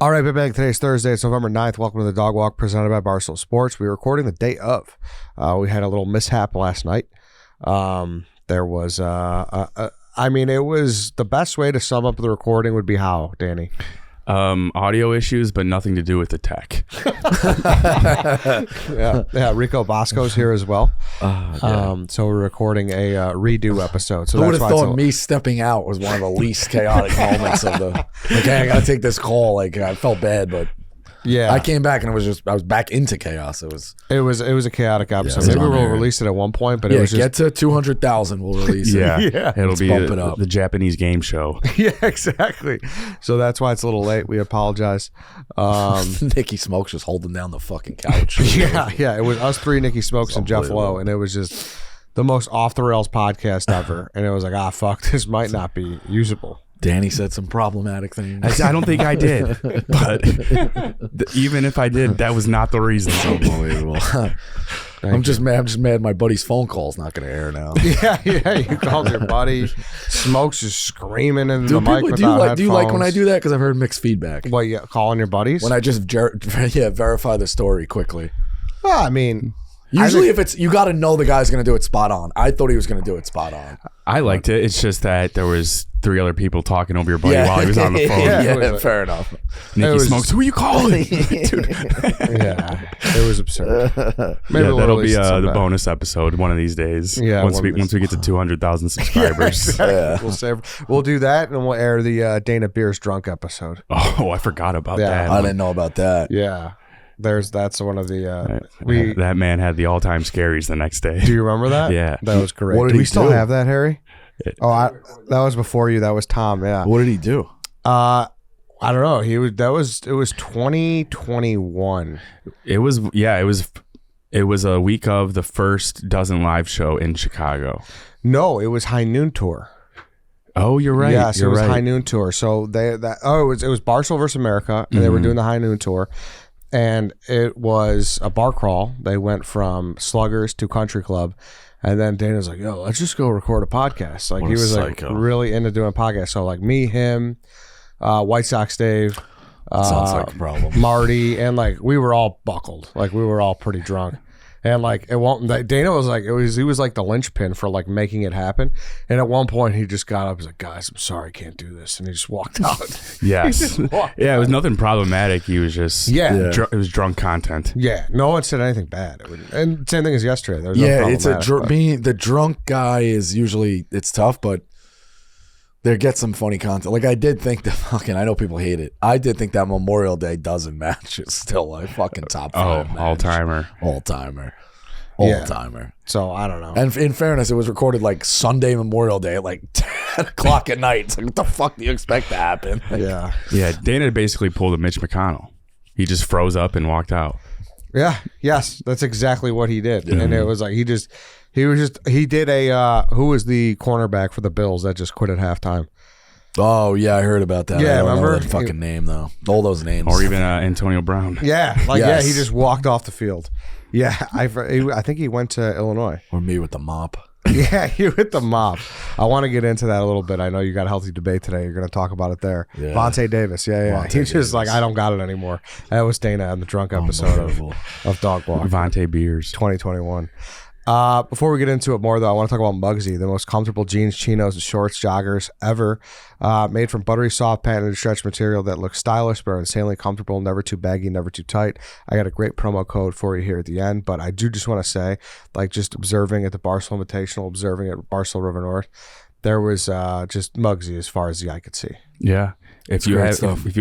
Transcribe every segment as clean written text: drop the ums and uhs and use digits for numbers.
All right, back. Today's Thursday. It's November 9th. Welcome to the Dog Walk presented by Barstool Sports. We were recording the day of. We had a little mishap last night. There was, it was the best way to sum up the recording would be how, Danny? Audio issues, but nothing to do with the tech. yeah. Rico Bosco's here as well. So we're recording a redo episode. So I would have thought me stepping out was one of the least chaotic moments of the. Like, hey, I gotta take this call. Like, I felt bad, but yeah, I came back and I was back into chaos. It was a chaotic episode. Yeah, maybe we'll release it at one point, but it was just get to 200,000. We'll release it. Yeah. It'll Let's be bump it up. the Japanese game show. Yeah, exactly. So that's why it's a little late. We apologize. Nicky Smokes just holding down the fucking couch. Yeah. It was us three, Nicky Smokes and Jeff Lowe, and it was just the most off the rails podcast ever. And it was like, fuck, this might not be usable. Danny said some problematic things. I don't think I did, but even if I did, that was not the reason. It's unbelievable. I'm just mad my buddy's phone call's not going to air now. Yeah. You called your buddy. Smokes is screaming into the mic without headphones. Do you like when I do that? Because I've heard mixed feedback. What, calling your buddies? When I just verify the story quickly. Well, I mean... Usually if it's, you got to know the guy's going to do it spot on. I thought he was going to do it spot on. I liked it. It's just that there was 3 other people talking over your buddy while he was on the phone. Yeah, fair enough. Nicky Smokes, who are you calling? Dude. Yeah, it was absurd. Maybe that'll be the bonus episode one of these days. Yeah, once we get to 200,000 subscribers. Yeah. We'll do that, and we'll air the Dana Beers drunk episode. Oh, I forgot about that. I didn't know about that. Yeah. That's one of the that man had the all-time scaries the next day. Do you remember that? Yeah, that was great. Do we still have that, Harry? That was before you. That was Tom. Yeah. What did he do? I don't know. It was 2021. It was a week of the first Dozen live show in Chicago. No, it was High Noon Tour. Oh, you're right. Yes, it was High Noon Tour. So it was Barstool versus America, and they were doing the High Noon Tour. And it was a bar crawl. They went from Sluggers to Country Club. And then Dana's like, yo, let's just go record a podcast. Like, he was like really into doing podcasts. So like me, him, White Sox Dave, sounds like a problem. Marty, and like we were all buckled. Like we were all pretty drunk. And like Dana was like, he was like the linchpin for like making it happen. And at one point he just got up, he's like, guys, I'm sorry, I can't do this. And he just walked out. Yes. It was nothing problematic. He was just it was drunk content. Yeah. No one said anything bad. And same thing as yesterday. There was the drunk guy is usually, it's tough, but there gets some funny content. Like I did think I know people hate it. I did think that Memorial Day dozen match is still a fucking top 5 match. All-timer. So I don't know. And in fairness, it was recorded like Sunday Memorial Day at like 10 o'clock at night. It's like, what the fuck do you expect to happen? Yeah. Yeah. Dana basically pulled a Mitch McConnell. He just froze up and walked out. Yeah. Yes. That's exactly what he did. Yeah. And it was like, he did who was the cornerback for the Bills that just quit at halftime? Oh, yeah, I heard about that. Yeah, I don't remember? know that fucking name, though. All those names. Or even Antonio Brown. Yeah, he just walked off the field. Yeah, I think he went to Illinois. Or me with the mop. Yeah, you hit the mop. I want to get into that a little bit. I know you got a healthy debate today. You're going to talk about it there. Yeah. Vontae Davis. Yeah. He's just like, I don't got it anymore. That was Dana on the drunk episode of Dog Walk. Vontae Beers. 2021. Before we get into it more, though, I want to talk about MUGSY, the most comfortable jeans, chinos, and shorts, joggers ever. Made from buttery, soft, patented stretch material that looks stylish but are insanely comfortable, never too baggy, never too tight. I got a great promo code for you here at the end, but I do just want to say, like, just observing at the Barstool Invitational, observing at Barstool River North, there was just MUGSY as far as the eye could see. Yeah. If you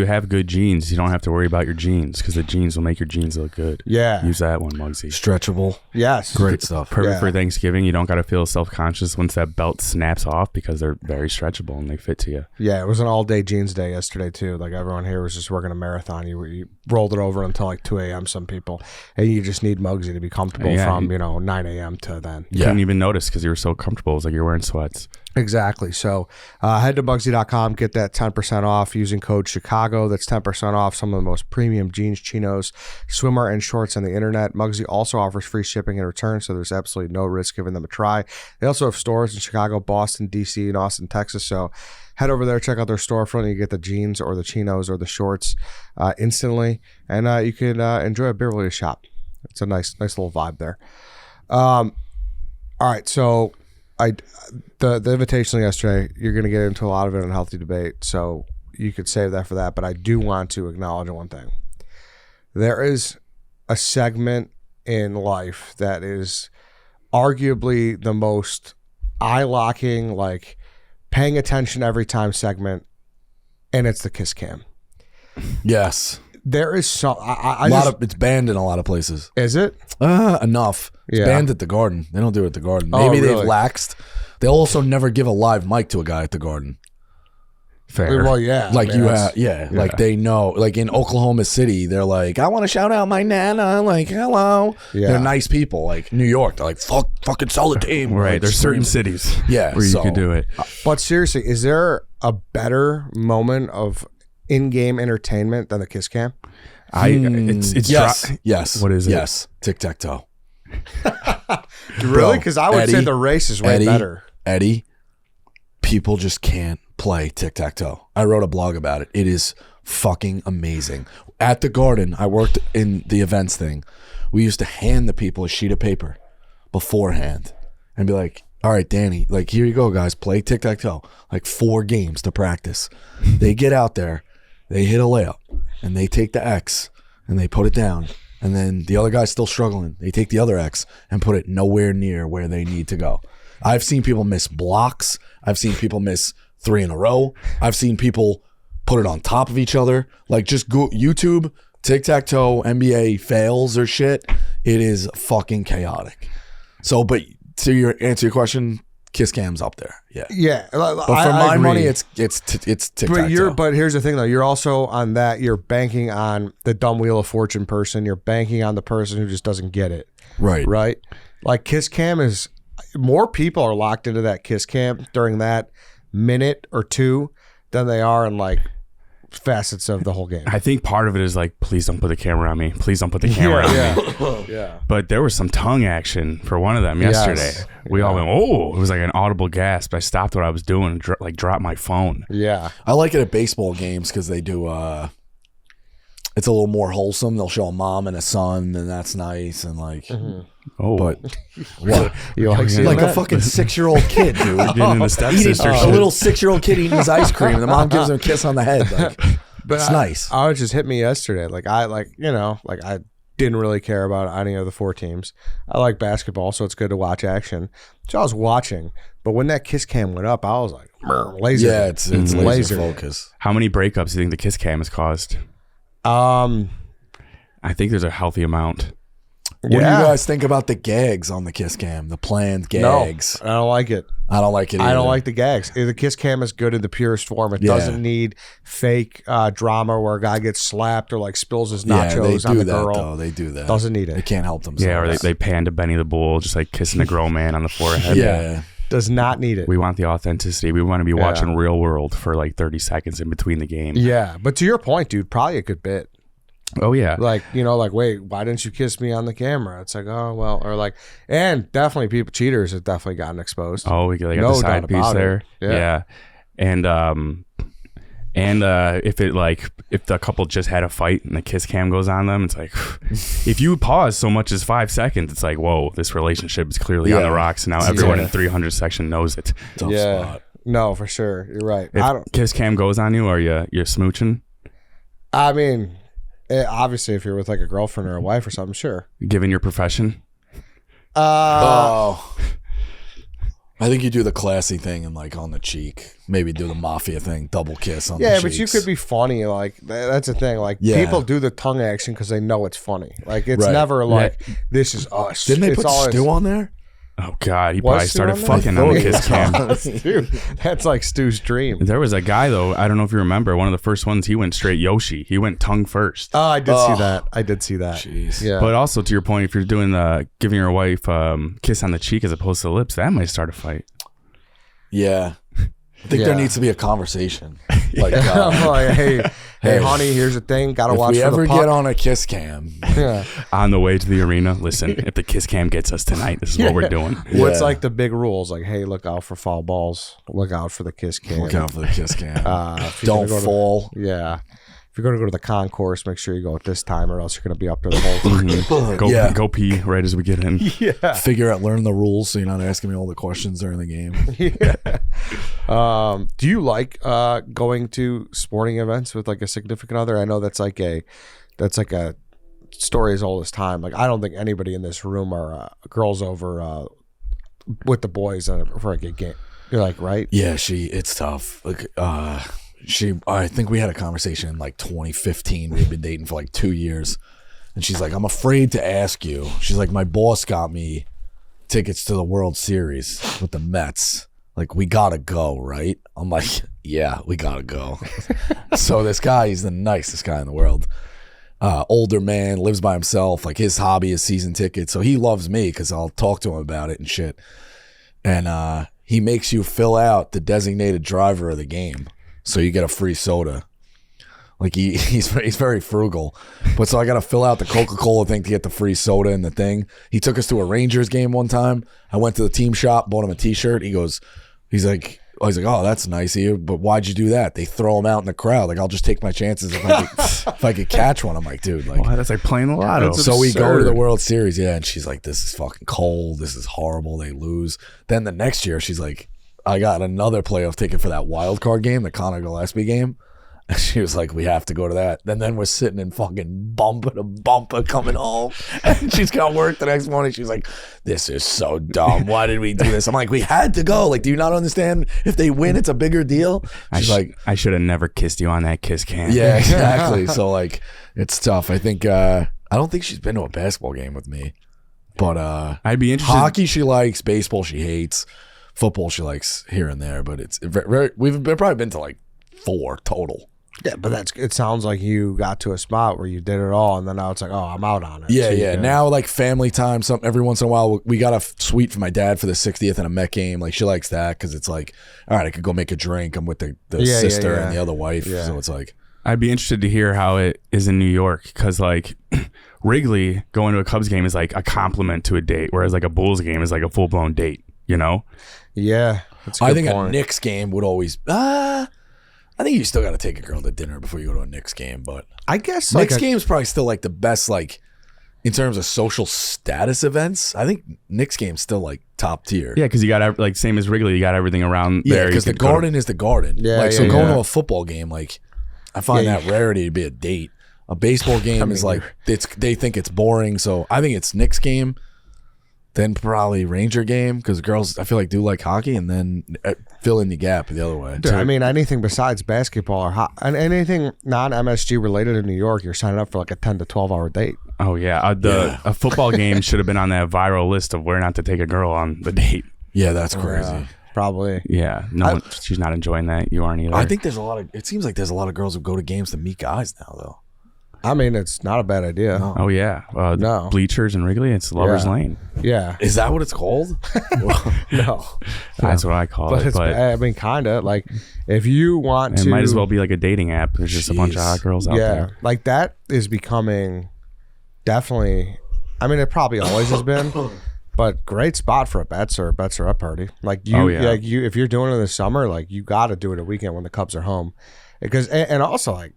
have good jeans, you don't have to worry about your jeans because the jeans will make your jeans look good. Yeah. Use that one, MUGSY. Stretchable. Yes. Great stuff. Perfect for Thanksgiving. You don't got to feel self-conscious once that belt snaps off because they're very stretchable and they fit to you. Yeah, it was an all-day jeans day yesterday, too. Like, everyone here was just working a marathon. You rolled it over until like 2 a.m., some people. And you just need MUGSY to be comfortable from, 9 a.m. to then. You couldn't even notice because you were so comfortable. It was like you're wearing sweats. Exactly. So head to MUGSY.com, get that 10% off using code Chicago. That's 10% off some of the most premium jeans, chinos, swimwear, and shorts on the internet. MUGSY also offers free shipping and return, so there's absolutely no risk giving them a try. They also have stores in Chicago, Boston, DC, and Austin, Texas. So head over there, check out their storefront. You get the jeans or the chinos or the shorts instantly, and you can enjoy a Beverly Hills shop. It's a nice little vibe there. All right, so the Invitational yesterday, you're going to get into a lot of it in healthy debate, so you could save that for that. But I do want to acknowledge one thing. There is a segment in life that is arguably the most eye-locking, like paying attention every time segment, and it's the kiss cam. Yes. There is some. It's banned in a lot of places. Is it? Enough. It's banned at the Garden. They don't do it at the Garden. Maybe they've laxed. They'll also never give a live mic to a guy at the Garden. Fair. Well, yeah. Like like they know. Like in Oklahoma City, they're like, I want to shout out my nana. Like, hello. Yeah. They're nice people. Like New York, they're like, fucking sell the team. Right. Like, There's certain cities where you could do it. But seriously, is there a better moment of in-game entertainment than the kiss cam? It's yes. What is it? Yes. Tic-tac-toe. Really? Because I would say the race is way better. Eddie, people just can't play tic-tac-toe. I wrote a blog about it. It is fucking amazing. At the Garden, I worked in the events thing. We used to hand the people a sheet of paper beforehand and be like, all right, Danny, like, here you go, guys. Play tic-tac-toe. Like 4 games to practice. They get out there, they hit a layup, and they take the X, and they put it down. And then the other guy's still struggling. They take the other X and put it nowhere near where they need to go. I've seen people miss blocks. I've seen people miss 3 in a row. I've seen people put it on top of each other. Like, just go YouTube, tic-tac-toe, NBA fails or shit. It is fucking chaotic. So, but to answer your question, kiss cam's up there. Yeah. But for my money, it's tic-tac-toe. But here's the thing, though. You're also on that. You're banking on the dumb Wheel of Fortune person. You're banking on the person who just doesn't get it. Right. Right. Like, kiss cam is more people are locked into that kiss cam during that minute or two than they are in like facets of the whole game. I think part of it is like, please don't put the camera on me. Please don't put the camera on me. Yeah. But there was some tongue action for one of them yesterday. Yes. We all went, oh, it was like an audible gasp. I stopped what I was doing and dropped my phone. Yeah. I like it at baseball games because they do, it's a little more wholesome. They'll show a mom and a son, and that's nice. And like, Oh, but what? You like seeing Like that? a fucking 6-year-old kid, dude. getting in the stepsister A shit. little 6-year-old kid eating his ice cream, and the mom gives him a kiss on the head. Like, But it's nice. I was just hit me yesterday. I didn't really care about any of the 4 teams. I like basketball, so it's good to watch action. So I was watching, but when that kiss cam went up, I was like, laser. Yeah, it's laser focus. How many breakups do you think the kiss cam has caused? I think there's a healthy amount. What do you guys think about the gags on the kiss cam? The planned gags? No, I don't like it. I don't like it either. I don't like the gags. The kiss cam is good in the purest form. It doesn't need fake drama where a guy gets slapped or like spills his nachos on the girl. Though. They do that. Doesn't need it. They can't help themselves. Yeah, or they pan to Benny the Bull, just like kissing a grown man on the forehead. Yeah. Does not need it. We want the authenticity. We want to be watching Real World for like 30 seconds in between the game. Yeah, but to your point, dude, probably a good bit. Oh, yeah. Like, wait, why didn't you kiss me on the camera? It's like, oh, well, or like, and definitely cheaters have definitely gotten exposed. Oh, they got No the side doubt piece about there. it. Yeah. And if the couple just had a fight and the kiss cam goes on them, it's like, if you pause so much as 5 seconds, it's like, whoa, this relationship is clearly on the rocks. Now everyone in 300 section knows it. Tough spot. No, for sure. You're right. If kiss cam goes on you, are you're smooching? I mean, obviously, if you're with like a girlfriend or a wife or something, sure. Given your profession? I think you do the classy thing and like on the cheek. Maybe do the mafia thing, double kiss on the cheeks. Yeah, but you could be funny. Like, that's the thing. Like, people do the tongue action because they know it's funny. Like, it's never like, this is us. Didn't they put Stu on there? Oh, God. He probably started fucking on the kiss cam. Dude, that's like Stu's dream. There was a guy, though, I don't know if you remember, one of the first ones, he went straight Yoshi. He went tongue first. Oh, I did see that. Jeez. Yeah. But also, to your point, if you're doing giving your wife kiss on the cheek as opposed to the lips, that might start a fight. Yeah. I think there needs to be a conversation. Like, like, hey, honey, here's the thing. Gotta watch if for we ever the puck. get on a kiss cam, On the way to the arena, listen, if the kiss cam gets us tonight, this is what we're doing. What's like the big rules? Like, hey, look out for foul balls. Look out for the kiss cam. look out for the kiss cam. Don't fall. If you're going to go to the concourse, make sure you go at this time, or else you're going to be up there the whole time. Go pee right as we get in. Learn the rules so you're not asking me all the questions during the game. Do you like going to sporting events with like a significant other? I know that's like a story as old as time. Like, I don't think anybody in this room are girls over with the boys for a game. You're like, right? Yeah, it's tough. Like, I think we had a conversation in like 2015. We've been dating for like 2 years. And she's like, I'm afraid to ask you. She's like, my boss got me tickets to the World Series with the Mets. Like, we gotta go, right? I'm like, yeah, we gotta go. So this guy, he's the nicest guy in the world. Older man, lives by himself. Like, his hobby is season tickets. So he loves me because I'll talk to him about it and shit. And he makes you fill out the designated driver of the game. So you get a free soda. Like, he's very frugal. But so I got to fill out the Coca-Cola thing to get the free soda and the thing. He took us to a Rangers game one time. I went to the team shop, bought him a T-shirt. He's like, oh, that's nice of you. But why'd you do that? They throw him out in the crowd. Like, I'll just take my chances if I could catch one. I'm like, dude. Like, that's like playing the lotto. So we go to the World Series. Yeah. And she's like, this is fucking cold. This is horrible. They lose. Then the next year, she's like, I got another playoff ticket for that wild card game, the Conor Gillespie game. And she was like, we have to go to that. And then we're sitting in fucking bumper to bumper coming home. And she's got work the next morning. She's like, this is so dumb. Why did we do this? I'm like, we had to go. Like, do you not understand? If they win, it's a bigger deal. She's like, I should have never kissed you on that kiss cam. Yeah, exactly. So, like, it's tough. I think, I don't think she's been to a basketball game with me. But I'd be interested. Hockey she likes. Baseball she hates. Football she likes here and there, but it's very. We've probably been to like 4 total. Yeah, but it sounds like you got to a spot where you did it all, and then now it's like, oh, I'm out on it. Yeah, so yeah. Now like family time, every once in a while we got a suite for my dad for the 60th and a Met game. Like, she likes that because it's like, all right, I could go make a drink. I'm with the sister and the other wife, so it's like. I'd be interested to hear how it is in New York because like Wrigley going to a Cubs game is like a compliment to a date, whereas like a Bulls game is like a full blown date. You know? Yeah. I think a Knicks game would always. I think you still got to take a girl to dinner before you go to a Knicks game, but I guess Knicks game's probably still like the best, like in terms of social status events. I think Knicks game's still like top tier. Yeah, because you got like same as Wrigley, you got everything around there. Yeah, because the Garden is the Garden. Yeah, like so going to a football game, like I find that rarity to be a date. A baseball game is like they think it's boring, so I think it's Knicks game. Then probably Ranger game because girls I feel like do like hockey, and then fill in the gap the other way. Dude, I mean, anything besides basketball or and anything non-MSG related in New York, you're signing up for like a 10 to 12 hour date. Oh yeah, a football game should have been on that viral list of where not to take a girl on the date. Yeah, that's crazy. Probably. Yeah, she's not enjoying that. You aren't either. I think there's a lot of. It seems like there's a lot of girls who go to games to meet guys now, though. I mean, it's not a bad idea. No. Oh yeah, No. bleachers in Wrigley. It's Lover's Lane. Yeah. Is that what it's called? No. That's what I call it. But I mean, kind of like if you want it to, might as well be like a dating app. There's just a bunch of hot girls out there. Yeah, like that is becoming definitely. I mean, it probably always has been, but great spot for a bets or up party. Like you, like you, if you're doing it in the summer, like you got to do it a weekend when the Cubs are home, because and also like.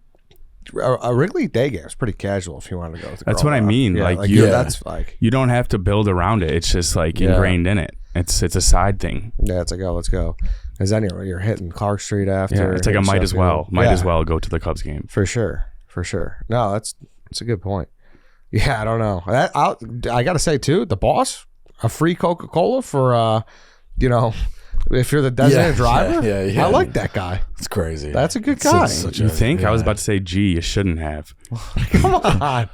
A Wrigley day game is pretty casual if you want to go with the That's girl what I mean. Yeah, like that's like you don't have to build around it. It's just like ingrained in it. It's a side thing. Yeah, it's like, oh, let's go. Because then you're hitting Clark Street after. Yeah, it's like a might as well go to the Cubs game. For sure. No, that's a good point. Yeah, I don't know. I got to say too, the boss, a free Coca-Cola for if you're the designated driver. Yeah. I like that guy. It's crazy. That's a good guy. You think? I was about to say, gee, you shouldn't have. Come on.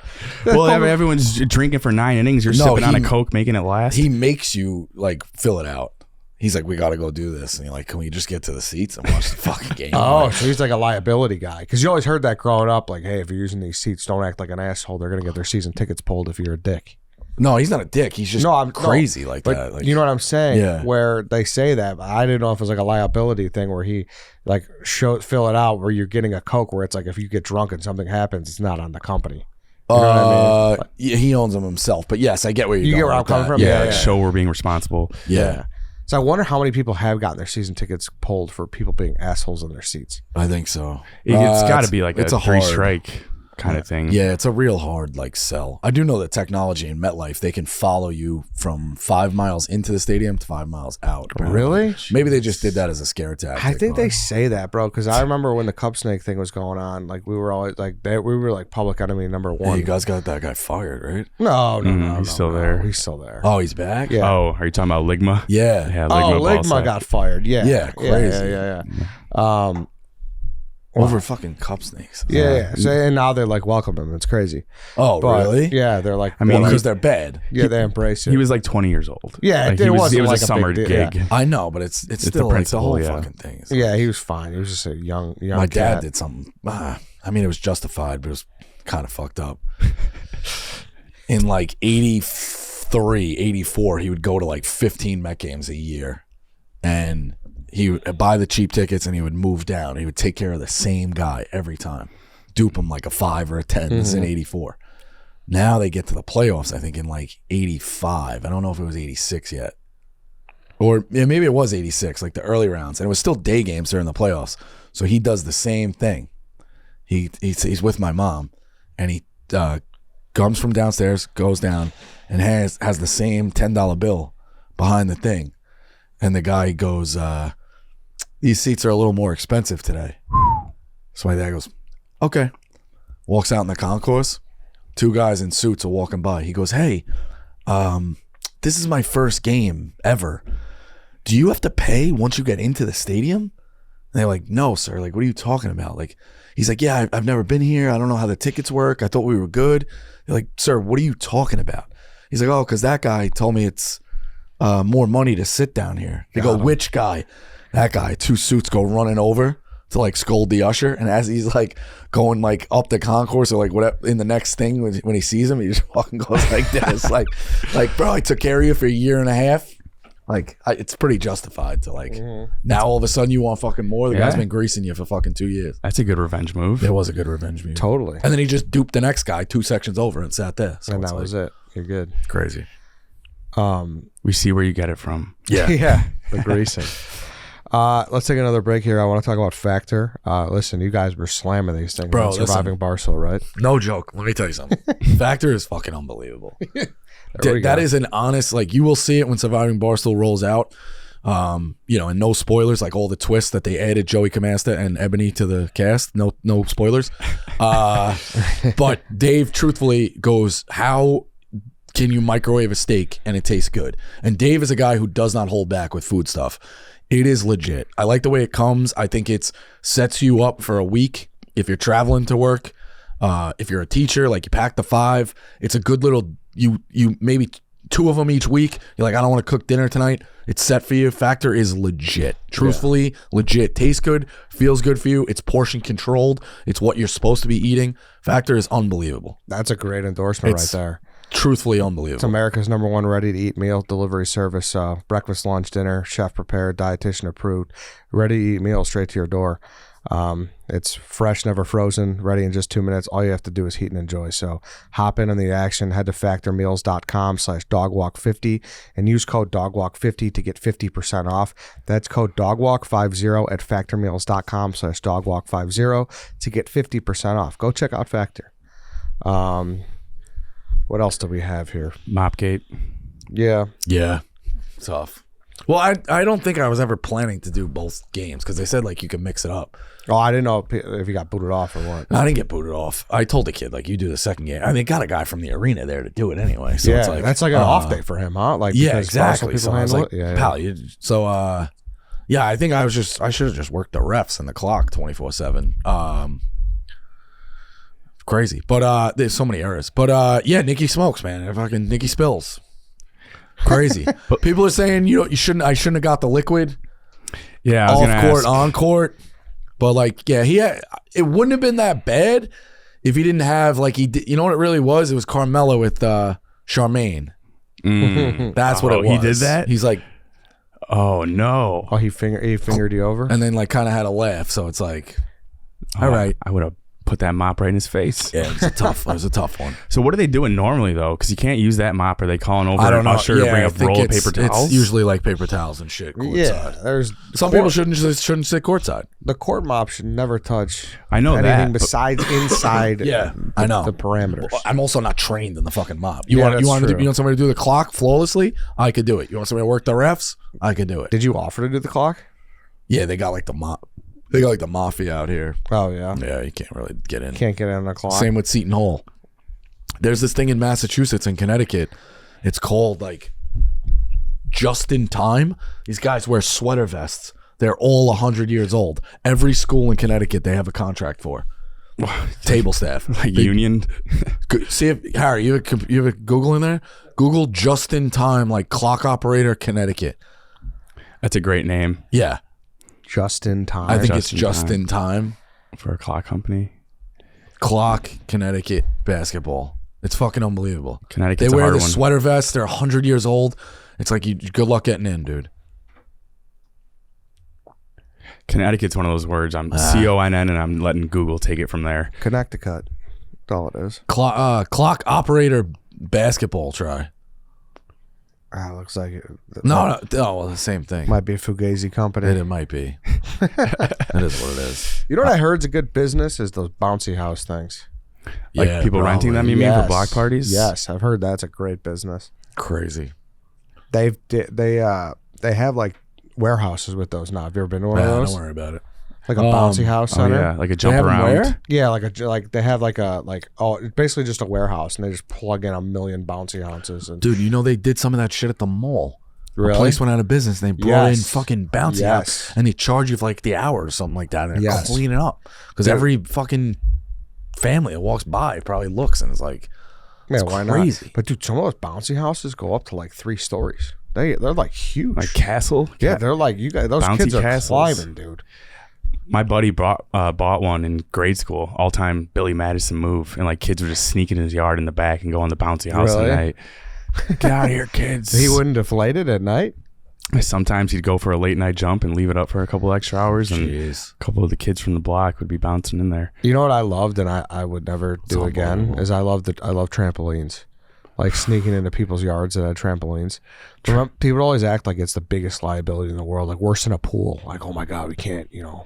Well, everyone's drinking for 9 innings. You're sipping on a Coke, making it last. He makes you like fill it out. He's like, we got to go do this. And you're like, can we just get to the seats and watch the fucking game? Oh, so he's like a liability guy. Because you always heard that growing up. Like, hey, if you're using these seats, don't act like an asshole. They're going to get their season tickets pulled if you're a dick. No, he's not a dick. He's just I'm crazy like but that. Like, you know what I'm saying? Yeah. Where they say that, but I didn't know if it was like a liability thing where he like fill it out where you're getting a Coke where it's like if you get drunk and something happens, it's not on the company. You know what I mean? Yeah, he owns them himself. But yes, I get where You get where I'm coming from? Yeah, Yeah. show we're being responsible. Yeah. So I wonder how many people have gotten their season tickets pulled for people being assholes in their seats. I think so. It's got to be like it's a hard three-strike kind of thing. Yeah, it's a real hard like sell. I do know that technology in MetLife, they can follow you from 5 miles into the stadium to 5 miles out. apparently. Really? Maybe they just did that as a scare tactic. I think but- they say that, bro, because I remember when the Cup Snake thing was going on, like we were always like we were like public enemy number Yeah, one. you guys got that guy fired, right? No, He's still there. He's still there. Oh, he's back? Yeah. Oh, are you talking about Ligma? Yeah. Yeah, Oh, ball Ligma sack. got fired. Yeah. Yeah, crazy. Yeah. Over fucking cup snakes. Yeah. So and now they're like welcome him. It's crazy. Oh, But, really? Yeah, they're like. I mean, well, Because they're bad. yeah, they embrace it. He was like 20 years old. Yeah, like, it he was wasn't a like a summer big deal, gig. I know, but it's the still like the principle, whole yeah. fucking thing. Yeah, he was fine. He was just a young. My dad cat. did something. I mean, it was justified, but it was kind of fucked up. In like 83, 84, he would go to like 15 Met games a year. And he would buy the cheap tickets and he would move down. He would take care of the same guy every time. Dupe him like a 5 or a 10. This is in 84. Now they get to the playoffs, I think, in like 85. I don't know if it was 86 yet. Or yeah, maybe it was 86, like the early rounds. And it was still day games during the playoffs. So he does the same thing. He's with my mom, and he comes from downstairs, goes down, and has the same $10 bill behind the thing. And the guy goes, these seats are a little more expensive today. So my dad goes, okay. Walks out in the concourse. 2 guys in suits are walking by. He goes, hey, this is my first game ever. Do you have to pay once you get into the stadium? And they're like, no, sir. Like, what are you talking about? Like, he's like, yeah, I've never been here. I don't know how the tickets work. I thought we were good. They're like, sir, what are you talking about? He's like, oh, because that guy told me it's more money to sit down here. They go, which guy? That guy. 2 suits go running over to like scold the usher, and as he's like going like up the concourse or like whatever in the next thing when he sees him, he just fucking goes like this, like bro, I took care of you for a year and a half. Like it's pretty justified to like now all of a sudden you want fucking more. The guy's been greasing you for fucking 2 years. That's a good revenge move. It was a good revenge move. Totally. And then he just duped the next guy 2 sections over and sat there. So And it's that like, was it. You're good. crazy. We see where you get it from. Yeah. Yeah. The greasing. Let's take another break here. I want to talk about Factor. Listen, you guys were slamming these things Bro, on Surviving Barstool, right? No joke. Let me tell you something. Factor is fucking unbelievable. There we That go. is an honest, like you will see it when Surviving Barstool rolls out. You know, and no spoilers, like all the twists that they added Joey Camasta and Ebony to the cast. No spoilers. But Dave truthfully goes, how can you microwave a steak and it tastes good? And Dave is a guy who does not hold back with food stuff. It is legit. I like the way it comes. I think it sets you up for a week if you're traveling to work. If you're a teacher, like you pack the 5. It's a good little, you maybe 2 of them each week. You're like, I don't want to cook dinner tonight. It's set for you. Factor is legit. Truthfully, legit. Tastes good, feels good for you. It's portion controlled. It's what you're supposed to be eating. Factor is unbelievable. That's a great endorsement It's right there. Truthfully It's unbelievable. America's #1 ready-to-eat meal delivery service. Breakfast, lunch, dinner, chef prepared, dietitian approved, ready-to-eat meal straight to your door. It's fresh, never frozen, ready in just 2 minutes. All you have to do is heat and enjoy. So hop in on the action. Head to factormeals.com/dogwalk50 and use code dogwalk50 to get 50% off. That's code dogwalk50 at factormeals.com/dogwalk50 to get 50% off. Go check out Factor. What else do we have here? Mopgate. Yeah. Yeah. Tough. Well, I don't think I was ever planning to do both games because they said like you can mix it up. Oh, I didn't know if you got booted off or what. I didn't get booted off. I told the kid like you do the second game. I mean, they got a guy from the arena there to do it anyway. So Yeah, it's like that's like an off day for him, huh? Like Yeah, because exactly. Barstool So people I was handle like, it. Yeah, pal, yeah, I think I should have just worked the refs and the clock 24/7. Crazy, but there's so many errors. But yeah, Nikki smokes, man. Fucking Nikki spills. Crazy. But people are saying I shouldn't have got the liquid. Yeah, I was Off gonna court, ask. on court. But like, yeah, it wouldn't have been that bad if he didn't have like he did. You know what it really was? It was Carmella with Charmaine. That's what it was. He did that? He's like, oh no. Oh, he fingered you over? and then like kind of had a laugh. So it's like, all right. I would have put that mop right in his face. Yeah, it was a tough one. So what are they doing normally though? Because you can't use that mop. Are they calling over I don't an know. usher to bring I a think roll of paper towels? It's usually like paper towels and shit. Yeah, there's Some people shouldn't sit courtside. the court mop should never touch. I know anything that, but- besides inside. I know the parameters. I'm also not trained in the fucking mop. Yeah, You want true. somebody to do the clock flawlessly? I could do it. You want somebody to work the refs? I could do it. Did you offer to do the clock? Yeah, they got like the mop. They got like the mafia out here. Oh yeah, Yeah, you can't really get in. can't get in on the clock. Same with Seton Hall. There's this thing in Massachusetts and Connecticut. It's called like just in time. These guys wear sweater vests. They're all 100 years old. Every school in Connecticut they have a contract for. Table staff. Like unioned. See if Harry, you have a Google in there? Google just in time like clock operator Connecticut. That's a great name Yeah. Just in time. I think Just it's in just time. in time. for a clock company. Clock Connecticut basketball. It's fucking unbelievable. Connecticut's They a wear hard the one. sweater vests. They're 100 years old. It's like good luck getting in, dude. Connecticut's one of those words. I'm CONN and I'm letting Google take it from there. Connecticut. That's all it is. Clock operator basketball try. Looks like it. No, well, the same thing. Might be a Fugazi company. It might be. That is what it is. You know what I heard's a good business is those bouncy house things. Like Yeah, people renting them, probably. you mean, for Yes. block parties? Yes, I've heard that's a great business. Crazy. They have like warehouses with those now. Have you ever been to one of those? Don't worry about it. Like a bouncy house Oh, center. yeah. Like a jump have 'em around. where? Yeah, like they have it's basically just a warehouse and they just plug in a million bouncy houses and Dude, you know they did some of that shit at the mall. Really? A place went out of business and they brought in Yes. fucking bouncy Yes. house and they charge you for like the hour or something like that and they're Yes. cleaning up. Because every fucking family that walks by probably looks and is like, yeah, it's why crazy. not? But dude, some of those bouncy houses go up to like 3 stories. They're like huge. Like castle? yeah, they're like you guys. Those Bouncy kids are castles. climbing, dude. My buddy bought one in grade school, all time Billy Madison move, and like kids were just sneaking in his yard in the back and go on the bouncy house Really? at night. Get out of here, kids. He wouldn't deflate it at night. Sometimes he'd go for a late night jump and leave it up for a couple extra hours, and jeez. a couple of the kids from the block would be bouncing in there. You know what I loved and I would never do again unbelievable. is I love trampolines. Like sneaking into people's yards that had trampolines. Remember, people always act like it's the biggest liability in the world, like worse than a pool. Like, oh my God, we can't, you're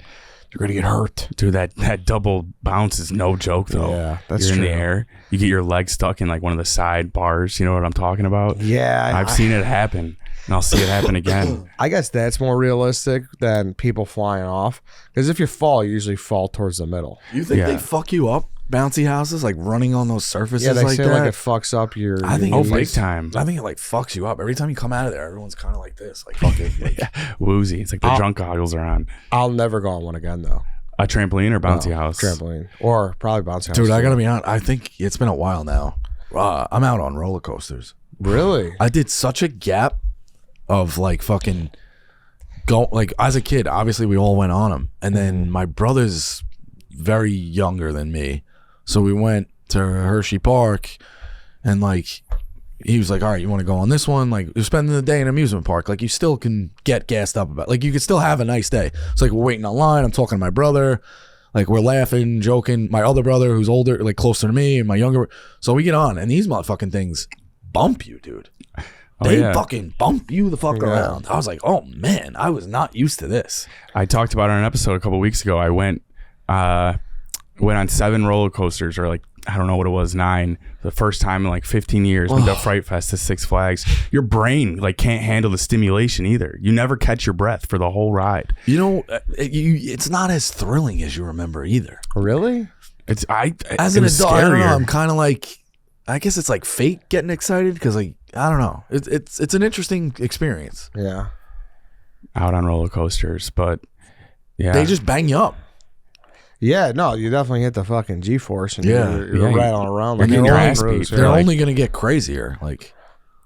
gonna get hurt. Dude, that double bounce is no joke though. Yeah, that's You're in the true. air. You get your leg stuck in like one of the side bars. You know what I'm talking about? Yeah, I've seen it happen, and I'll see it happen again. I guess that's more realistic than people flying off. Because if you fall, you usually fall towards the middle. You think Yeah. they fuck you up, bouncy houses, like running on those surfaces Yeah, they like say that? like it fucks up your. I think Oh, it's big time. I think it like fucks you up. Every time you come out of there, everyone's kind of like this. Like, fucking. Like, Woozy. It's like the drunk goggles are on. I'll never go on one again though. A trampoline or bouncy house? Trampoline or probably bouncy house. dude, I too. gotta be honest. I think it's been a while now. I'm out on roller coasters. Really. I did such a gap of like fucking go like as a kid. Obviously, we all went on them, and then my brother's very younger than me, so we went to Hershey Park, and like he was like, "All right, you want to go on this one?" Like, you're spending the day in an amusement park. Like, you still can get gassed up about. Like, you can still have a nice day. It's like we're waiting on line. I'm talking to my brother. Like, we're laughing, joking. My other brother, who's older, like closer to me, and my younger. So we get on, and these motherfucking things bump you, dude. They yeah. fucking bump you the fuck around. I was like, oh man, I was not used to this. I talked about it on an episode a couple weeks ago. I went on 7 roller coasters, or like, I don't know what it was, 9. The first time in like 15 years. Went to Fright Fest to Six Flags. Your brain like can't handle the stimulation either. You never catch your breath for the whole ride. You know, it's not as thrilling as you remember either. Really? It's As it an was adult, I don't know. scarier. I'm kind of like, I guess it's like fate getting excited because like I don't know. It's an interesting experience. Yeah. out on roller coasters, but yeah, They just bang you up. Yeah, no, you definitely hit the fucking G-force and Yeah. you're Yeah, rattling around. you're getting you're your on ass cruise, beat. They're like- only gonna get crazier. Like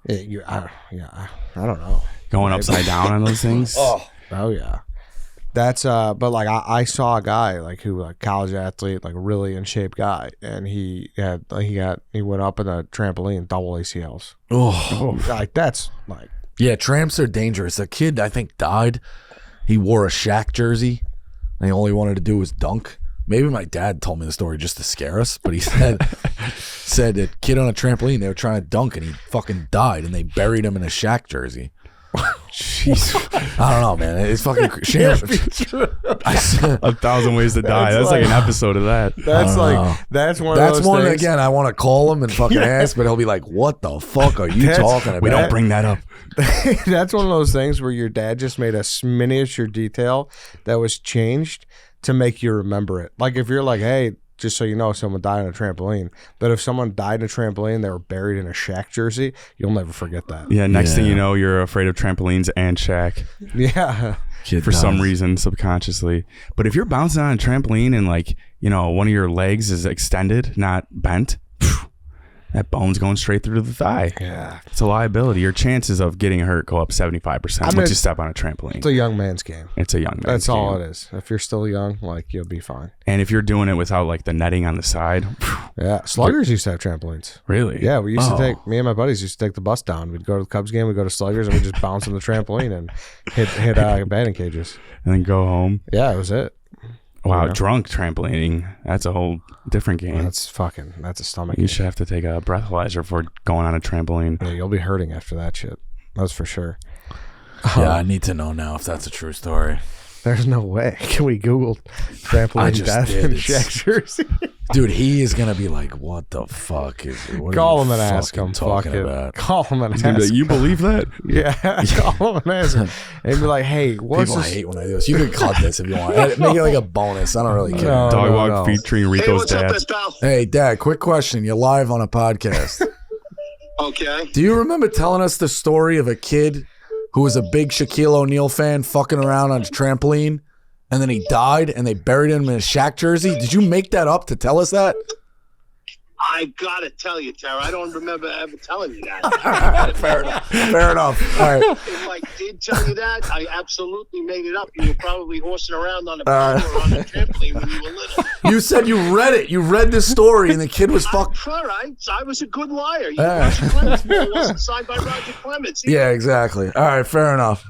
I don't know. going upside down on those things. Oh yeah. That's but like I saw a guy like who like college athlete, like really in shape guy, and he went up in a trampoline, double ACLs. Oh, Like that's like yeah, tramps are dangerous. A kid I think died. He wore a Shaq jersey, and all he wanted to do was dunk. Maybe my dad told me the story just to scare us, but he said a kid on a trampoline, they were trying to dunk, and he fucking died, and they buried him in a Shaq jersey. Jeez. I don't know, man. It's fucking shame. 1,000 Ways to Die. That's like an episode of that. that's like that's one of That's those one things. again. I want to call him and fucking ask, but he'll be like, "What the fuck are you talking about?" We don't bring that up. That's one of those things where your dad just made a miniature detail that was changed to make you remember it. Like if you're like, hey, just so you know, someone died on a trampoline. But if someone died in a trampoline, they were buried in a Shaq jersey, you'll never forget that. Yeah, next thing you know, you're afraid of trampolines and Shaq Yeah. Kid for dies. some reason subconsciously. But if you're bouncing on a trampoline and like, you know, one of your legs is extended, not bent, that bone's going straight through the thigh. Yeah. It's a liability. Your chances of getting hurt go up 75% once you step on a trampoline. It's a young man's game. It's a young man's That's all game. it is. If you're still young, like you'll be fine. And if you're doing it without like the netting on the side, Yeah. Sluggers used to have trampolines. really? Yeah, we used to Oh. take, me and my buddies used to take the bus down. We'd go to the Cubs game, we'd go to Sluggers, and we'd just bounce on the trampoline and hit batting cages. And then go home. Yeah, it was it. Wow, You know? drunk trampolining. That's a whole different game. That's a stomach You ache. should have to take a breathalyzer for going on a trampoline. Yeah, you'll be hurting after that shit. That's for sure. Yeah, I need to know now if that's a true story. There's no way. Can we Google trampoline I just death did. in It's- Shaq jersey? Dude, he is gonna be like, "What the fuck is it? What are Call you him and ask fucking him. talking Fuck it. about?" Call him and He's gonna be ask like, you believe that? Yeah, call him and ask him. And be like, hey, what's People this? hate when I do this. You can cut this if you want. Make it like a bonus. I don't really care. No. Dog walk no. featuring Hey, Rico's what's up, dad. best pal? Hey, Dad, quick question. You're live on a podcast. Okay. Do you remember telling us the story of a kid who was a big Shaquille O'Neal fan fucking around on a trampoline, and then he died, and they buried him in a Shaq jersey? Did you make that up to tell us that? I gotta tell you, Tara, I don't remember ever telling you that. Fair enough. Fair enough. All right. If I did tell you that, I absolutely made it up. You were probably horsing around on a bench or on a trampoline when you were little. You said you read it. You read the story, and the kid was fuck. All right, so I was a good liar. You Yeah. Roger Clemens, I wasn't signed by Roger Clemens. Yeah, exactly. All right, fair enough.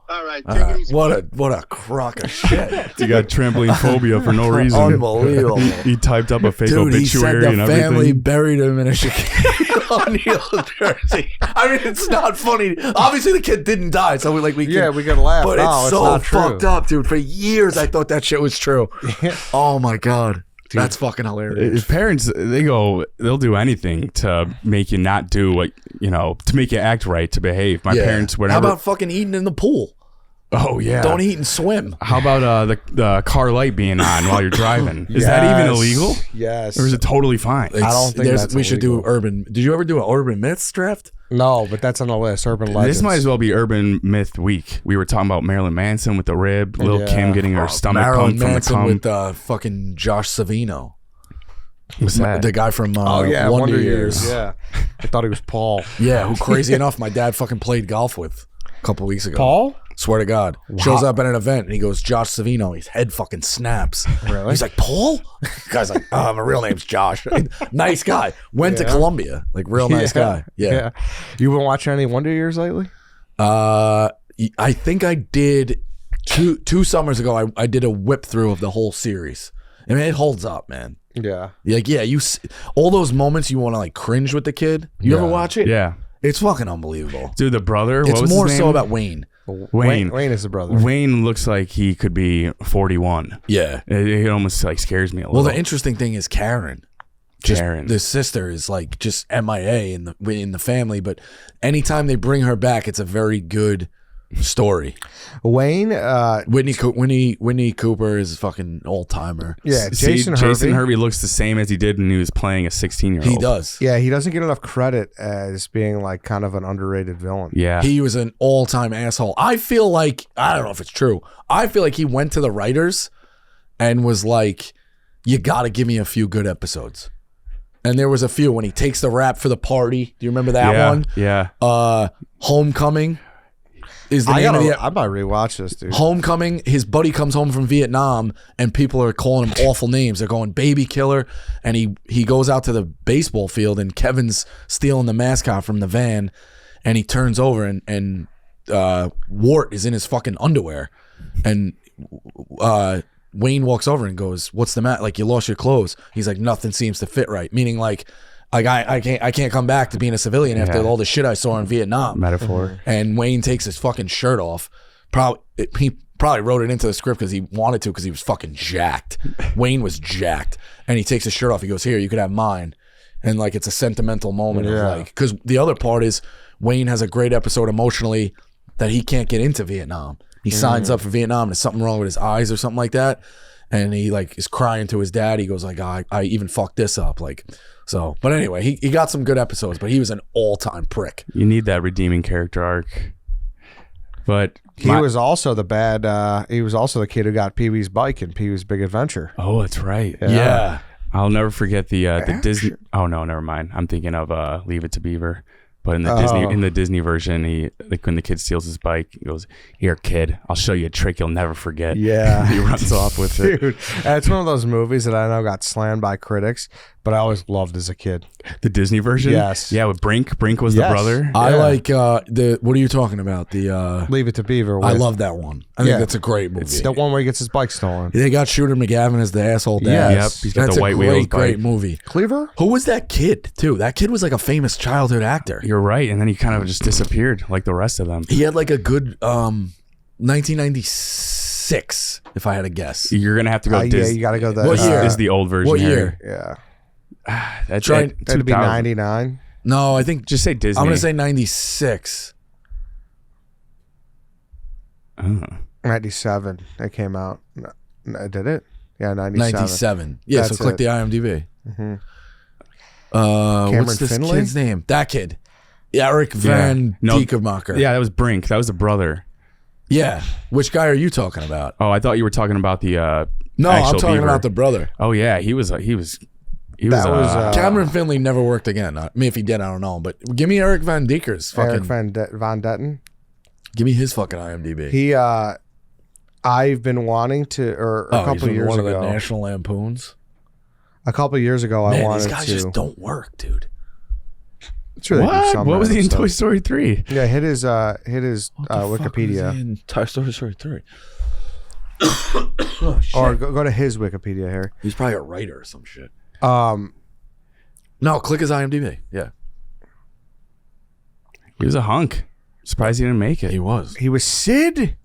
All right, All take it right. easy. What a crock of shit. You got trampoline phobia for no reason. Unbelievable. He typed up a fake Dude, he said obituary the and family everything. buried him in a Shaquille O'Neal jersey. I mean, it's not funny. Obviously, the kid didn't die, so we Yeah, we could laugh. But No, it's so not true. fucked up, dude. For years, I thought that shit was true. Oh my god, that's fucking hilarious. If parents, they'll do anything to make you not do what, to make you act right, to behave. My parents, How whenever. about fucking eating in the pool? Oh, yeah. Don't eat and swim. How about the car light being on while you're driving? Is that even Yes. illegal? Yes. Or is it totally fine? don't think that's we should do illegal. urban. Did you ever do an urban myths draft? No, but that's on the list. Urban legends. This might as well be Urban Myth Week. We were talking about Marilyn Manson with the rib, Lil Yeah. Kim getting her stomach Marilyn pumped from the Manson cum. with fucking Josh Savino, What's that? the guy from Oh yeah, Wonder Years. Yeah, I thought he was Paul. Yeah, who crazy enough my dad fucking played golf with a couple weeks ago. Paul? Swear to God. Shows up at an event and he goes, Josh Savino. His head fucking snaps. Really? He's like, Paul? The guy's like, my real name's Josh. Nice guy. Went to Yeah. Columbia. Like, real nice guy. Yeah. You been watching any Wonder Years lately? I think I did two summers ago. I did a whip through of the whole series. I mean, it holds up, man. Yeah. Like, yeah, all those moments you want to like cringe with the kid. You ever watch it? Yeah. It's fucking unbelievable. Dude, the brother, It's what was more his so name? about Wayne. Wayne. Wayne is the brother. Wayne looks like he could be 41. Yeah. It almost like scares me a Well, little. the interesting thing is Karen. Karen. The sister is like just MIA in the family, but anytime they bring her back, it's a very good story. Wayne, Whitney Cooper is a fucking old timer. yeah, See, Jason Jason Hervey. Hervey looks the same as he did when he was playing a 16-year-old. He does. Yeah, he doesn't get enough credit as being like kind of an underrated villain. Yeah. He was an all-time asshole. I feel like, I don't know if it's true. I feel like he went to the writers and was like, you got to give me a few good episodes. And there was a few when he takes the rap for the party. Do you remember that one? Yeah. Homecoming. is the I name of the I might rewatch this, dude. Homecoming. His buddy comes home from Vietnam, and people are calling him awful names. They're going baby killer, and he goes out to the baseball field, and Kevin's stealing the mascot from the van, and he turns over, and Wart is in his fucking underwear, and Wayne walks over and goes, "What's the matter? Like, you lost your clothes?" He's like, "Nothing seems to fit right," meaning like I can't come back to being a civilian after all the shit I saw in Vietnam. Metaphor. And Wayne takes his fucking shirt off. He probably wrote it into the script because he wanted to, because he was fucking jacked. Wayne was jacked, and he takes his shirt off. He goes, "Here, you could have mine," and like it's a sentimental moment of like, because the other part is Wayne has a great episode emotionally that he can't get into Vietnam. He signs up for Vietnam. There's something wrong with his eyes or something like that, and he like is crying to his dad. He goes like, I even fucked this up, like. So, but anyway, he got some good episodes, but he was an all-time prick. You need that redeeming character arc. But he was also the bad. He was also the kid who got Pee-wee's bike in Pee-wee's Big Adventure. Oh, that's right. Yeah. I'll never forget the Disney. Oh no, never mind. I'm thinking of Leave It to Beaver. But in the Disney version, he like when the kid steals his bike, he goes, "Here, kid, I'll show you a trick you'll never forget." Yeah, he runs off with it. Dude, it's one of those movies that I know got slammed by critics, but I always loved as a kid. The Disney version, yes, yeah, with Brink. Brink was the brother. I like the. What are you talking about? The Leave It to Beaver. I love that one. I think that's a great movie. It's the one where he gets his bike stolen. They got Shooter McGavin as the asshole dad. Yep, he's got that's the white wheels. Great movie. Cleaver. Who was that kid too? That kid was like a famous childhood actor. You're right, and then he kind of just disappeared like the rest of them. He had like a good 1996, if I had to guess. You're gonna have to go. Yeah, you got to go. What year? Is the old version? What Harry. year? Yeah, That's it'd be 99. No, I think just say Disney. I'm gonna say 96. 97. It came out. No, did it? Yeah, 97. 97. Yeah, That's so click it. the IMDb. Mm-hmm. What's this Finley? kid's name? That kid. Eric Van Diekermacher. Yeah, that was Brink. That was the brother. Yeah. Which guy are you talking about? Oh, I thought you were talking about the No, I'm actual talking Beaver. about the brother. Oh yeah, he was Cameron Finley never worked again. I mean, if he did, I don't know. But give me Eric Van Dieker's fucking. Eric Van Detten. Give me his fucking IMDb. He, I've been wanting to, or a couple he's years one ago. of the National Lampoons. A couple years ago, Man, I wanted these guys to. just don't work, dude. Sure they do What? some What was he in random Toy stuff. Story 3? Yeah, hit his What the fuck was Wikipedia, he in Toy Story 3. or go to his Wikipedia here. He's probably a writer or some shit. No, click his IMDb. Yeah, He was a hunk. Surprised he didn't make it. he was. He was Sid.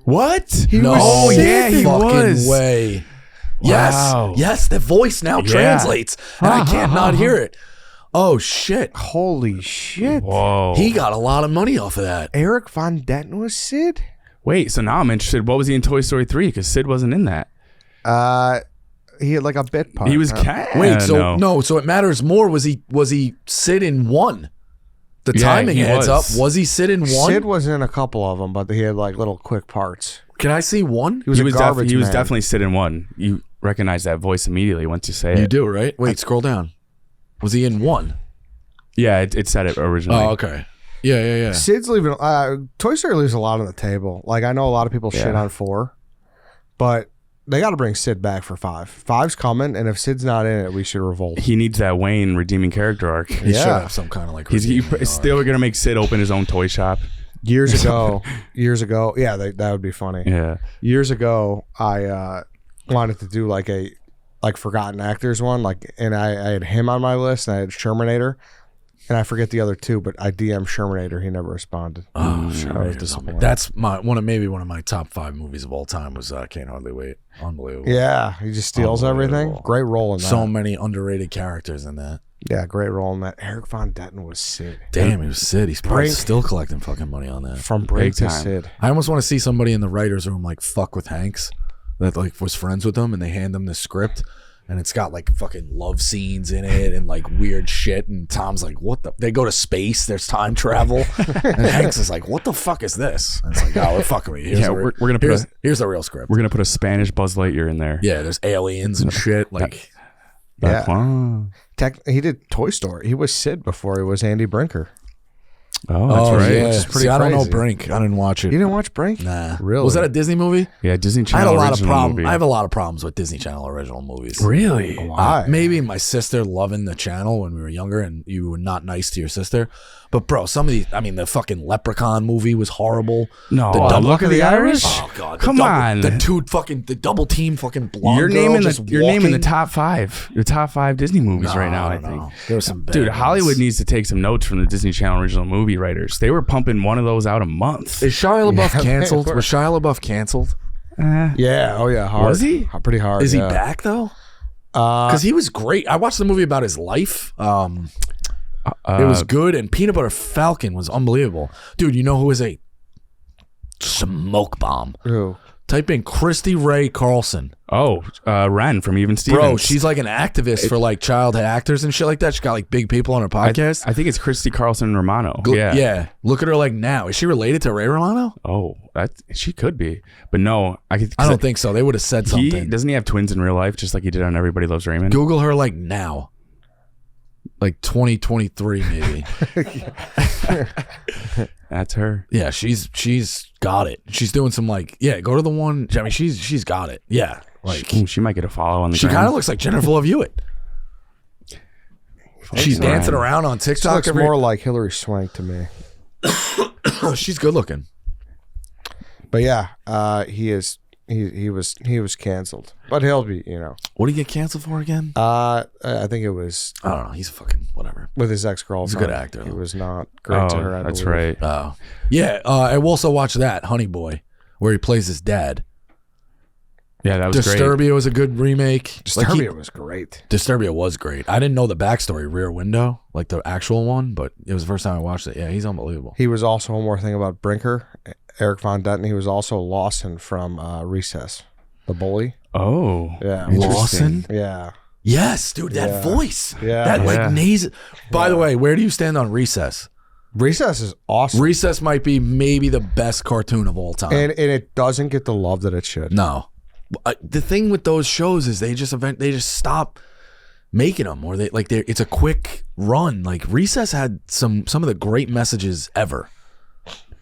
What? He No, was Oh, Sid. yeah, he fucking was. way. Wow. Yes, the voice now translates, and I can't not hear it. Oh shit! Holy shit! Whoa. He got a lot of money off of that. Eric Von Detten was Sid. Wait, so now I'm interested. What was he in Toy Story 3? Because Sid wasn't in that. He had like a bit part. He was kind Wait, so no, so it matters more. Was he Sid in one? The Yeah, timing he adds up. was. Was he Sid in one? Sid was in a couple of them, but he had like little quick parts. Can I see one? He was a garbage He was man. definitely Sid in one. You recognize that voice immediately once you say it. You do, right? Wait, scroll down. Was he in one? Yeah, it said it originally. Oh, okay. Yeah. Sid's leaving. Toy Story leaves a lot on the table. Like I know a lot of people shit on 4, but they got to bring Sid back for 5. 5's coming, and if Sid's not in it, we should revolt. He needs that Wayne redeeming character arc. He should Yeah. have some kind of like. He's still going to make Sid open his own toy shop. Years ago, yeah, that would be funny. Yeah. Years ago, I wanted to do like a forgotten actors one, and I had him on my list, and I had Shermanator, and I forget the other 2, but I DM'd Shermanator. He never responded. Oh, I sure. was disappointed. That's one of my top 5 movies of all time. Was Can't Hardly Wait. Unbelievable. Yeah, he just steals everything. Unbelievable. Great role in that. So many underrated characters in that. Yeah, great role in that. Eric Von Detten was Sid. Damn, he was Sid. He's probably Brink. still collecting fucking money on that. From Brink Big to time. Sid. I almost want to see somebody in the writers' room like fuck with Hanks, that like was friends with him, and they hand him the script, and it's got like fucking love scenes in it and like weird shit. And Tom's like, "What the?" They go to space. There's time travel, and Hanks is like, "What the fuck is this?" And it's like, "Oh, we're fucking with you." Yeah, we're gonna put here's the real script. We're going to put a Spanish Buzz Lightyear in there. Yeah, there's aliens and shit. Like, Yeah. He did Toy Story. He was Sid before he was Andy Brinker. Oh, that's right. Yeah. Which is pretty See, I don't know crazy. Brink. I didn't watch it. You didn't watch Brink? Nah. Really? Was that a Disney movie? Yeah, Disney I Channel had a lot of original problems. movie. I have a lot of problems with Disney Channel original movies. Really? Why? Maybe my sister loving the channel when we were younger, and you were not nice to your sister. But bro, some of these, I mean, the fucking Leprechaun movie was horrible. No, The double- Luck of the Irish. Oh god, Come on. the double team fucking blonde You're girl naming just you're naming the walking. top 5. The top 5 Disney movies right now. I don't think. know. There were some bad Dude, ones. Hollywood needs to take some notes from the Disney Channel original movie writers. They were pumping one of those out a month. Is Shia LaBeouf Yeah, canceled? they were. Was Shia LaBeouf canceled? Yeah. Oh, yeah. Hard. Was he? Pretty hard. Is he yeah. back though? Because he was great. I watched the movie about his life. It was good, and Peanut Butter Falcon was unbelievable. Dude, you know who is a smoke bomb? Who? Type in Christy Ray Carlson. Ren from Even Stevens. Bro, she's like an activist for like child actors and shit like that. She got like big people on her podcast. I think it's Christy Carlson Romano. Yeah. Yeah. Look at her like now. Is she related to Ray Romano? Oh, she could be, but no, I don't think so. They would have said something. Doesn't he have twins in real life, just like he did on Everybody Loves Raymond? Google her like now. Like 2023 maybe. That's her. Yeah, she's got it. She's doing some like go to the one. I mean, she's got it. Yeah, like She might get a follow on the. she gram. kind of looks like Jennifer Love Hewitt. She's dancing around on She TikTok. looks more like Hillary Swank to me. She's good looking. But yeah, he is. He was canceled, but he'll be. What did he get canceled for again? I think it was I don't know. He's fucking whatever. with his ex-girlfriend. He's a good actor, He though. was not great to her. I That's believe. right. Oh, yeah. I will also watch that Honey Boy, where he plays his dad. Yeah, that was great. Disturbia was a good remake. Disturbia was great. Disturbia was great. I didn't know the backstory, Rear Window, like the actual one, but it was the first time I watched it. Yeah, he's unbelievable. He was also one more thing about Brinker, Eric Von Denton. He was also Lawson from Recess, the bully. Oh, Yeah, Lawson? Yeah, Yes, dude, that Yeah. voice. Yeah. That like Yeah. nasal. By the way, where do you stand on Recess? Recess is awesome, Recess might be maybe the best cartoon of all time. and it doesn't get the love that it should. No, the thing with those shows is they just stop making them, or it's a quick run. Like Recess had some of the great messages ever.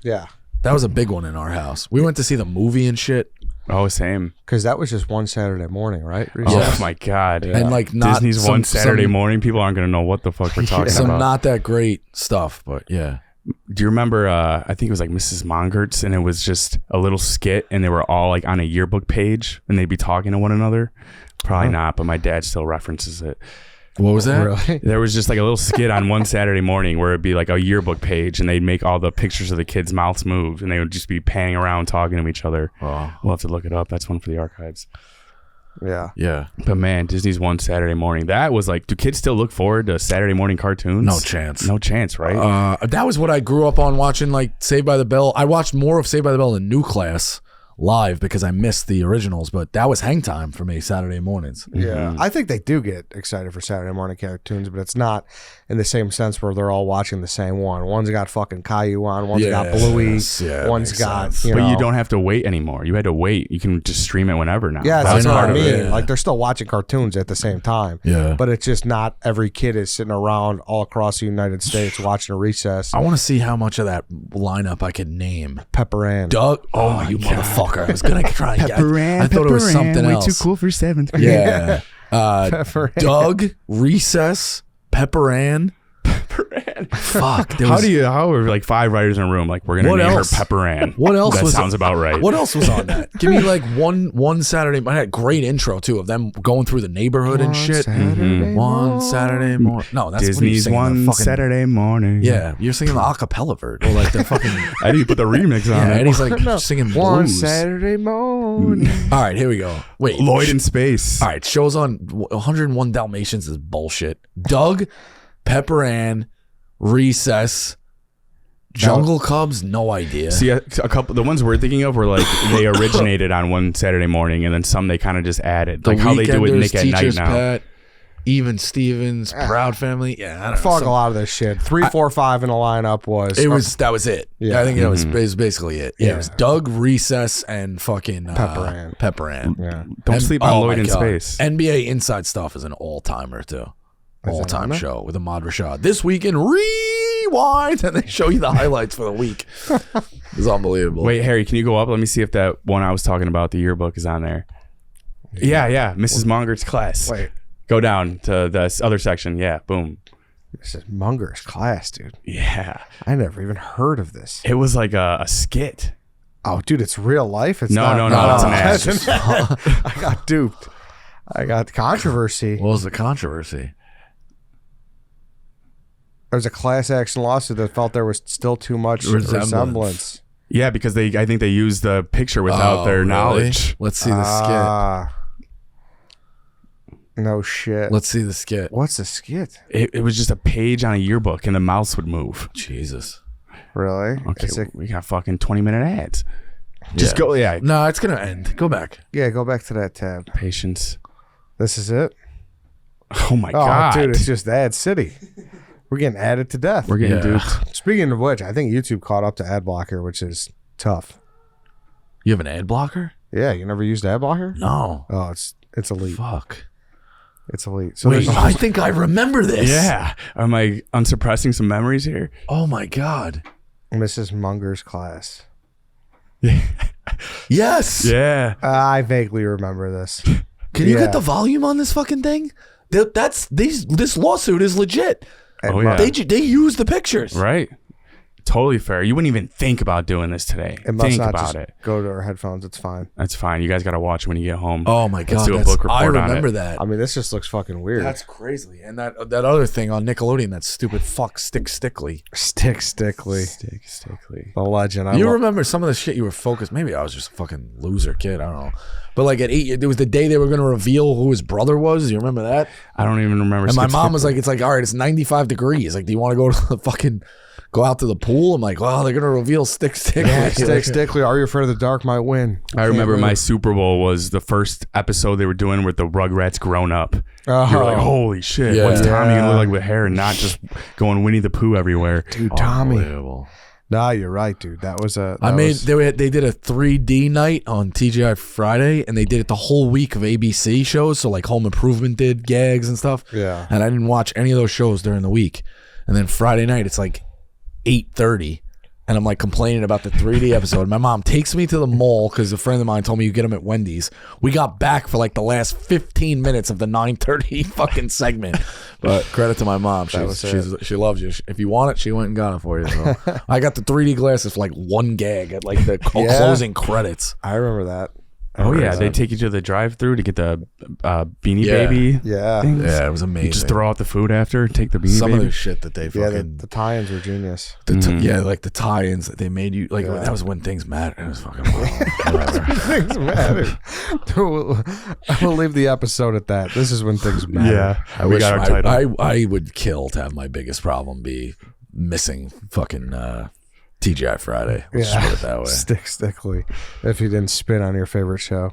Yeah, That was a big one in our house. We went to see the movie and shit, oh, same. because that was just one Saturday morning, right? Oh Recess? my God. and like not Disney's some, one Saturday some, morning. People aren't going to know what the fuck we're talking some about. not that great stuff, but yeah. Do you remember? I think it was like Mrs. Mongert's, and it was just a little skit, and they were all like on a yearbook page, and they'd be talking to one another. Probably not, but my dad still references it. What was that? Really? There was just like a little skit on one Saturday morning where it'd be like a yearbook page, and they'd make all the pictures of the kids' mouths move, and they would just be panning around talking to each other. Oh, We'll have to look it up. That's one for the archives. Yeah. yeah. But man, Disney's one Saturday morning. That was like, do kids still look forward to Saturday morning cartoons? No chance. No chance, right? That was what I grew up on watching, like Saved by the Bell. I watched more of Saved by the Bell in New Class live because I missed the originals, but that was hang time for me Saturday mornings. Yeah, I think they do get excited for Saturday morning cartoons, but it's not in the same sense where they're all watching the same one. One's got fucking Caillou on, one's got Bluey, yeah, one's makes got sense. you But know. you don't have to wait anymore. You had to wait. You can just stream it whenever now. Yeah, I that's what know, I mean. yeah. Like they're still watching cartoons at the same time. Yeah. But it's just not every kid is sitting around all across the United States watching a Recess. I want to see how much of that lineup I could name. Pepper Ann. Doug, oh, you motherfucker! I was gonna try and get. I thought it was Pepper Ann, something way else. too cool for 7th grade. Yeah. Pepper Ann. Doug, Recess, Pepper Ann. Fuck. How are like 5 writers in a room? Like, we're gonna What name else? her Pepper Ann. What else That was sounds about right. What else was on that? Give me like one Saturday. I had a great intro too of them going through the neighborhood and shit. One Saturday morning. No, that's what he's Disney's singing, one the fucking, Saturday morning. Yeah, you're singing the acapella version, or like the fucking. I didn't put the remix on Yeah, it. and he's like singing blues. One Saturday morning. All right, here we go. Wait, Lloyd in Space. All right, shows on 101 Dalmatians is bullshit. Doug, Pepper Ann, Recess, Jungle Cubs, no idea. See, a couple. The ones we're thinking of were like they originated on one Saturday morning, and then some they kind of just added, like how they do with Weekenders, Nick at Night Teacher's now. Pet, Even Stevens, Proud Family. Yeah, I don't know. Fuck some- a lot of this shit. 3, 4, 5 in the lineup was. That was it. Yeah. I think it was basically it. Yeah, it was Doug, Recess, and fucking Pepper Ann. Pepper Ann. Yeah. Don't And- sleep on oh Lloyd my in God. Space. NBA Inside Stuff is an all timer too. all-time show with Ahmad Rashad. This week in Rewind, and they show you the highlights for the week. It's unbelievable. Wait, Harry, can you go up? Let me see if that one I was talking about, the yearbook, is on there. Yeah. Mrs. Munger's class. Wait. Go down to the other section. Yeah, boom. Mrs. Munger's class, dude. Yeah. I never even heard of this. It was like a skit. Oh, dude, it's real life. It's No, not, it's an ad. I got duped. I got controversy. What was the controversy? There's a class action lawsuit that felt there was still too much resemblance. Yeah, because I think they used the picture without their knowledge. Let's see the skit. No shit. Let's see the skit. What's the skit? It was just a page on a yearbook and the mouse would move. Jesus. Really? Okay, we got fucking 20-minute ads. Just go, yeah. No, it's going to end. Go back. Yeah, go back to that tab. Patience. This is it? Oh my God. Dude, it's just Ad City. We're getting added to death. We're getting duped. Speaking of which, I think YouTube caught up to ad blocker, which is tough. You have an ad blocker? Yeah, you never used ad blocker? No. Oh, it's elite. Fuck. It's elite. So Wait, I think I remember this. Yeah. Am I unsuppressing some memories here? Oh my God. Mrs. Munger's class. Yes. Yeah. I vaguely remember this. Can you get the volume on this fucking thing? This lawsuit is legit. Oh, yeah. They use the pictures. Right. Totally fair. You wouldn't even think about doing this today. It must Think not about just it. go to our headphones. It's fine. That's fine. You guys got to watch when you get home. Oh my God. Let's do a book report I on remember it. that. I mean, this just looks fucking weird. That's crazy. And that other thing on Nickelodeon, that stupid fuck Stickly. Stickly. Stickly. The legend. You remember some of the shit you were focused. Maybe I was just a fucking loser kid. I don't know. But like at 8, it was the day they were going to reveal who his brother was. You remember that? I don't even remember. And my mom was like, it's like, all right, it's 95 degrees. Like, do you want to go to the fucking, go out to the pool? I'm like, well, they're going to reveal Stickly. Yeah, Stickly. Are you afraid of the dark might win? I remember my Super Bowl was the first episode they were doing with the Rugrats grown up. Oh. You're like, holy shit. Yeah. What's Tommy going to look like with hair and not just going Winnie the Pooh everywhere? Dude, Tommy. Unbelievable. Nah, you're right, dude. That was a. They did a 3D night on TGI Friday, and they did it the whole week of ABC shows. So like Home Improvement did gags and stuff. Yeah. And I didn't watch any of those shows during the week. And then Friday night, it's like 8:30, and I'm like complaining about the 3D episode. My mom takes me to the mall because a friend of mine told me you get them at Wendy's. We got back for like the last 15 minutes of the 9:30 fucking segment. But credit to my mom. She loves you. If you want it, she went and got it for you. So. I got the 3D glasses for like one gag at like the closing credits. I remember that. Oh, yeah. They take you to the drive-thru to get the Beanie Baby. Yeah. things. Yeah, it was amazing. You just throw out the food after, take the Beanie Some Baby. of the shit that they Yeah, fucking... the tie-ins were genius. Yeah, like the tie-ins that they made you... Like, that was when things mattered. It was fucking wild. Things matter. We'll leave the episode at that. This is when things matter. Yeah. We got our title. I would kill to have my biggest problem be missing fucking... TGI Friday. Let's just put it that way. Stickly. If you didn't spin on your favorite show.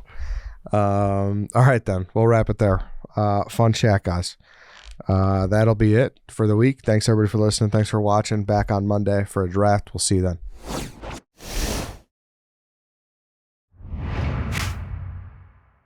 All right, then. We'll wrap it there. Fun chat, guys. That'll be it for the week. Thanks, everybody, for listening. Thanks for watching. Back on Monday for a draft. We'll see you then.